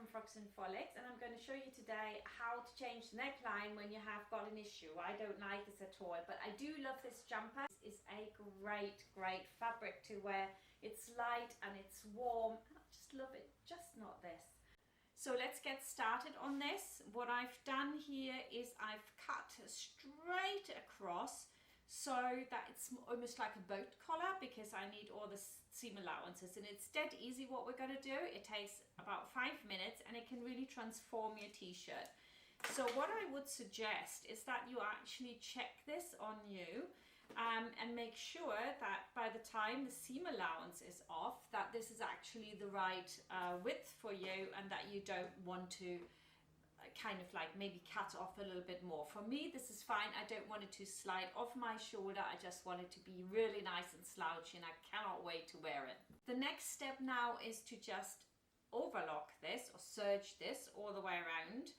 Frocks and Frolics, and I'm going to show you today how to change the neckline when you have got an issue. I don't like this at all, but I do love this jumper. This is a great fabric to wear. It's light and it's warm, and I just love it, just not this. So let's get started on this. What I've done here is I've cut straight across so that it's almost like a boat collar, because I need all the seam allowances, and it's dead easy what we're going to do. It takes about 5 minutes and it can really transform your t-shirt. So what I would suggest is that you actually check this on you and make sure that by the time the seam allowance is off, that this is actually the right width for you, and that you don't want to kind of like maybe cut off a little bit more. For me, this is fine. I don't want it to slide off my shoulder. I just want it to be really nice and slouchy, and I cannot wait to wear it. The next step now is to just overlock this or serge this all the way around.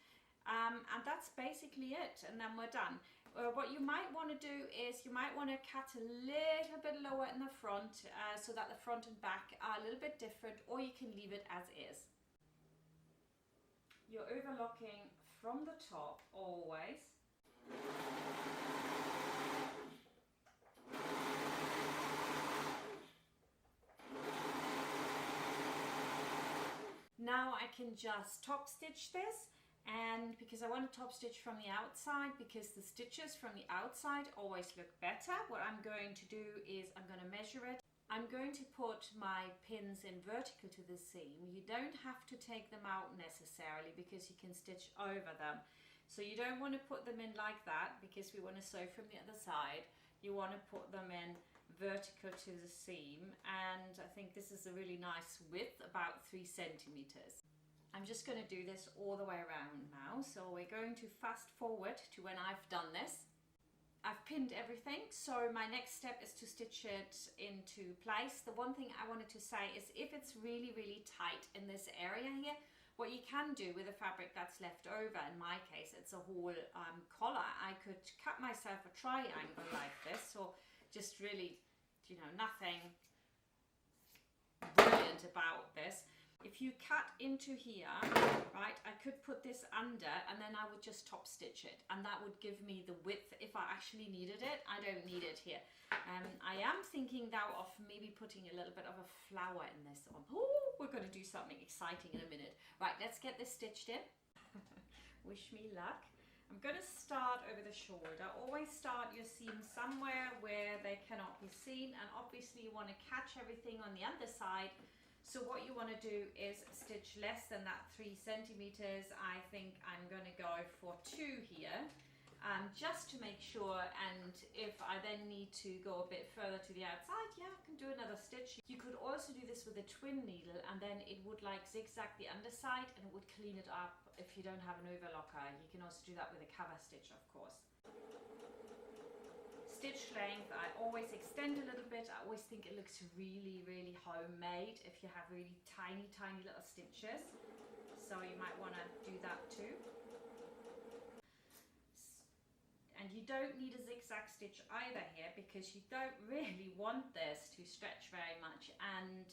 And that's basically it, and then we're done. What you might want to do is you might want to cut a little bit lower in the front so that the front and back are a little bit different, or you can leave it as is. You're overlocking from the top always. Now I can just top stitch this, and because I want to top stitch from the outside, because the stitches from the outside always look better, what I'm going to do is I'm going to measure it. I'm going to put my pins in vertical to the seam. You don't have to take them out necessarily, because you can stitch over them. So you don't want to put them in like that, because we want to sew from the other side. You want to put them in vertical to the seam, and I think this is a really nice width, about 3 centimeters. I'm just going to do this all the way around now. So we're going to fast forward to when I've done this. I've pinned everything, so my next step is to stitch it into place. The one thing I wanted to say is if it's really tight in this area here, what you can do with the fabric that's left over, in my case it's a whole collar, I could cut myself a triangle like this, or just really, you know, nothing brilliant about this. If you cut into here, right, I could put this under and then I would just top stitch it, and that would give me the width if I actually needed it. I don't need it here. I am thinking now of maybe putting a little bit of a flower in this one. Oh, we're going to do something exciting in a minute. Right, let's get this stitched in. Wish me luck. I'm going to start over the shoulder. Always start your seam somewhere where they cannot be seen, and obviously you want to catch everything on the underside. So what you want to do is stitch less than that 3 centimeters. I think I'm going to go for 2 here, just to make sure, and if I then need to go a bit further to the outside, yeah, I can do another stitch. You could also do this with a twin needle, and then it would like zigzag the underside and it would clean it up if you don't have an overlocker. You can also do that with a cover stitch, of course. Stitch length, I always extend a little bit. I always think it looks really homemade if you have really tiny little stitches. So you might want to do that too. And you don't need a zigzag stitch either here, because you don't really want this to stretch very much. And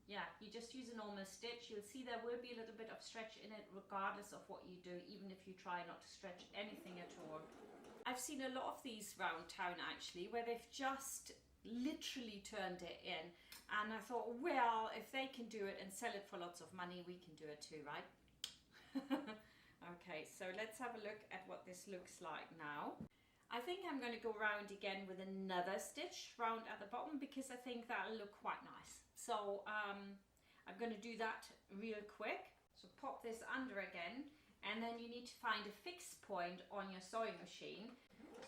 yeah, you just use a normal stitch. You'll see there will be a little bit of stretch in it regardless of what you do, even if you try not to stretch anything at all. I've seen a lot of these round town actually, where they've just literally turned it in, and I thought, well, if they can do it and sell it for lots of money, we can do it too, right? Okay, so let's have a look at what this looks like now. I think I'm going to go around again with another stitch round at the bottom, because I think that'll look quite nice. So I'm going to do that real quick. So pop this under again, and then you need to find a fixed point on your sewing machine.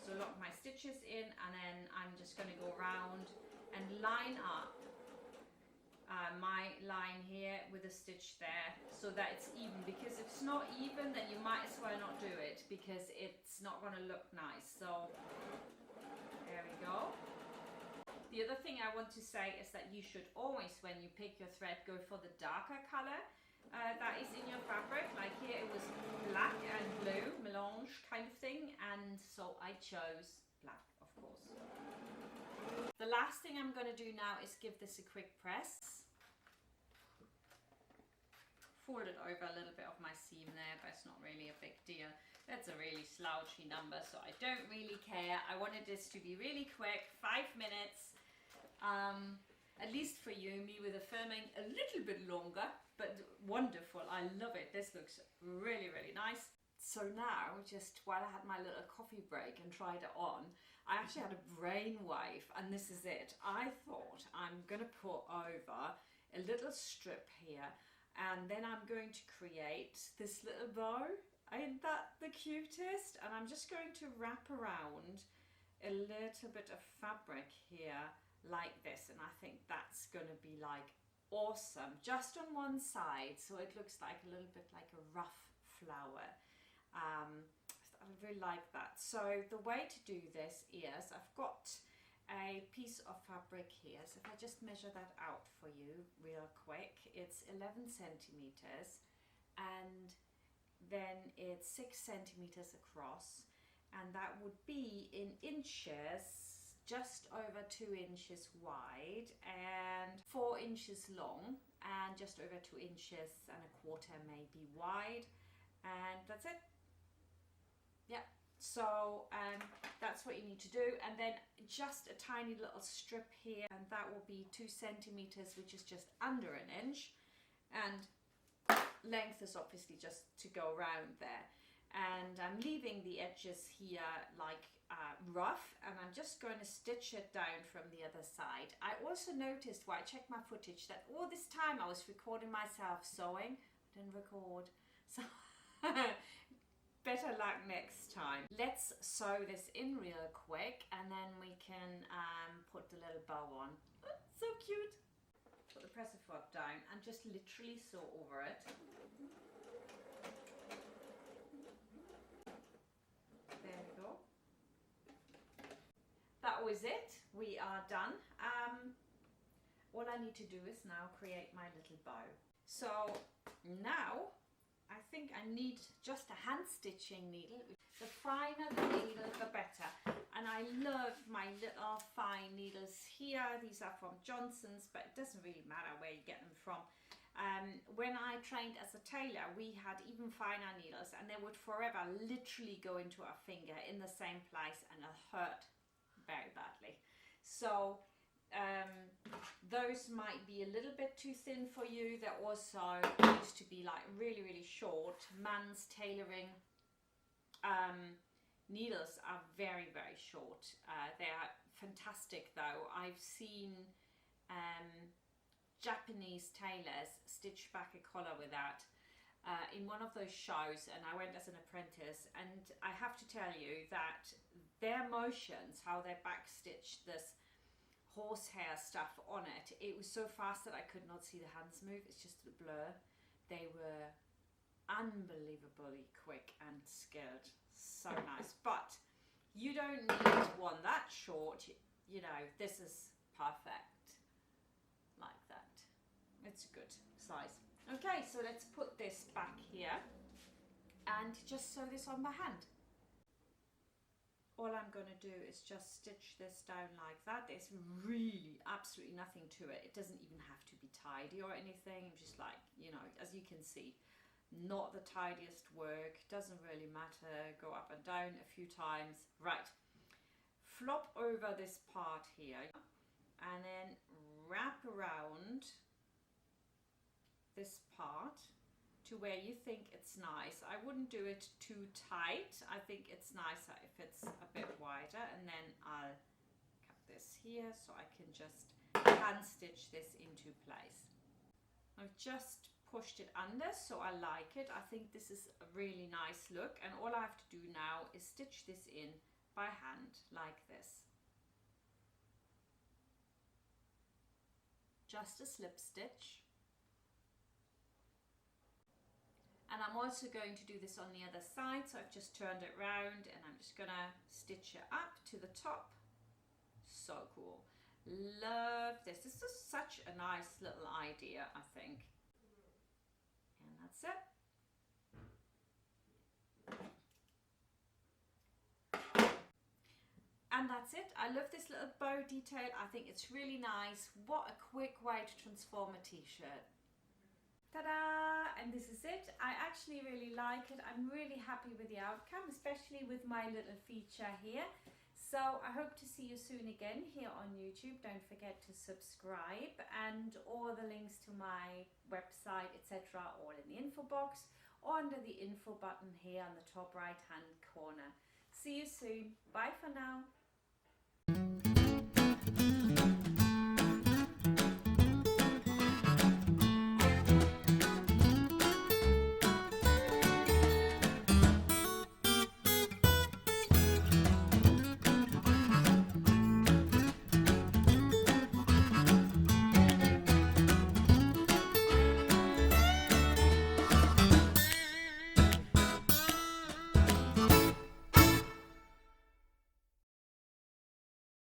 So lock my stitches in, and then I'm just going to go around and line up my line here with a stitch there, so that it's even, because if it's not even, then you might as well not do it, because it's not going to look nice. So there we go. The other thing I want to say is that you should always, when you pick your thread, go for the darker color that is in your fabric. Like here it was black and blue, melange kind of thing, and so I chose black, of course. The last thing I'm going to do now is give this a quick press. folded over a little bit of my seam there, but it's not really a big deal. That's a really slouchy number, so I don't really care. I wanted this to be really quick, 5 minutes, at least for you. Me with the filming a little bit longer, but wonderful. I love it. This looks really, really nice. So now, just while I had my little coffee break and tried it on, I actually had a brainwave, and this is it. I thought I'm going to put over a little strip here, and then I'm going to create this little bow. Ain't that the cutest? And I'm just going to wrap around a little bit of fabric here like this, and I think that's going to be like awesome, just on one side, so it looks like a little bit like a rough flower. I really like that. So the way to do this is, I've got a piece of fabric here, so if I just measure that out for you real quick, it's 11 centimeters, and then it's 6 centimeters across, and that would be in inches, just over 2 inches wide and 4 inches long, and just over 2 inches and a quarter maybe wide, and that's it. Yeah, so that's what you need to do, and then just a tiny little strip here, and that will be 2 centimeters, which is just under an inch, and length is obviously just to go around there. And I'm leaving the edges here like rough, and I'm just going to stitch it down from the other side. I also noticed while I checked my footage that all this time I was recording myself sewing. I didn't record, so better luck next time. Let's sew this in real quick, and then we can put the little bow on. Oh, so cute. Put the presser foot down and just literally sew over it. There we go. That was it. We are done. All I need to do is now create my little bow. So now I think I need just a hand stitching needle. The finer the needle, the better. And I love my little fine needles here. These are from Johnson's, but it doesn't really matter where you get them from. When I trained as a tailor, we had even finer needles, and they would forever literally go into our finger in the same place, and it hurt very badly. So those might be a little bit too thin for you. They're also used to be like really, really short. Man's tailoring needles are very, very short. They are fantastic though. I've seen Japanese tailors stitch back a collar with that in one of those shows, and I went as an apprentice, and I have to tell you that their motions, how they backstitched this horsehair stuff on it, it was so fast that I could not see the hands move. It's just a blur. They were unbelievably quick and skilled. So nice. But you don't need one that short. You know, this is perfect like that. It's a good size. Okay, so let's put this back here and just sew this on by hand. All I'm going to do is just stitch this down like that. There's really absolutely nothing to it. It doesn't even have to be tidy or anything. I'm just like, you know, as you can see, not the tidiest work. Doesn't really matter. Go up and down a few times. Right. Flop over this part here and then wrap around this part to where you think it's nice. I wouldn't do it too tight. I think it's nicer if it's a bit wider, and then I'll cut this here so I can just hand stitch this into place. I've just pushed it under, so I like it. I think this is a really nice look, and all I have to do now is stitch this in by hand like this. Just a slip stitch. And I'm also going to do this on the other side, so I've just turned it round, and I'm just gonna stitch it up to the top. So cool. Love this. This is such a nice little idea, I think. And that's it. And that's it. I love this little bow detail. I think it's really nice. What a quick way to transform a t-shirt. Ta-da! And this is it. I actually really like it. I'm really happy with the outcome, especially with my little feature here. So I hope to see you soon again here on YouTube. Don't forget to subscribe, and all the links to my website, etc., all in the info box or under the info button here on the top right hand corner. See you soon. Bye for now.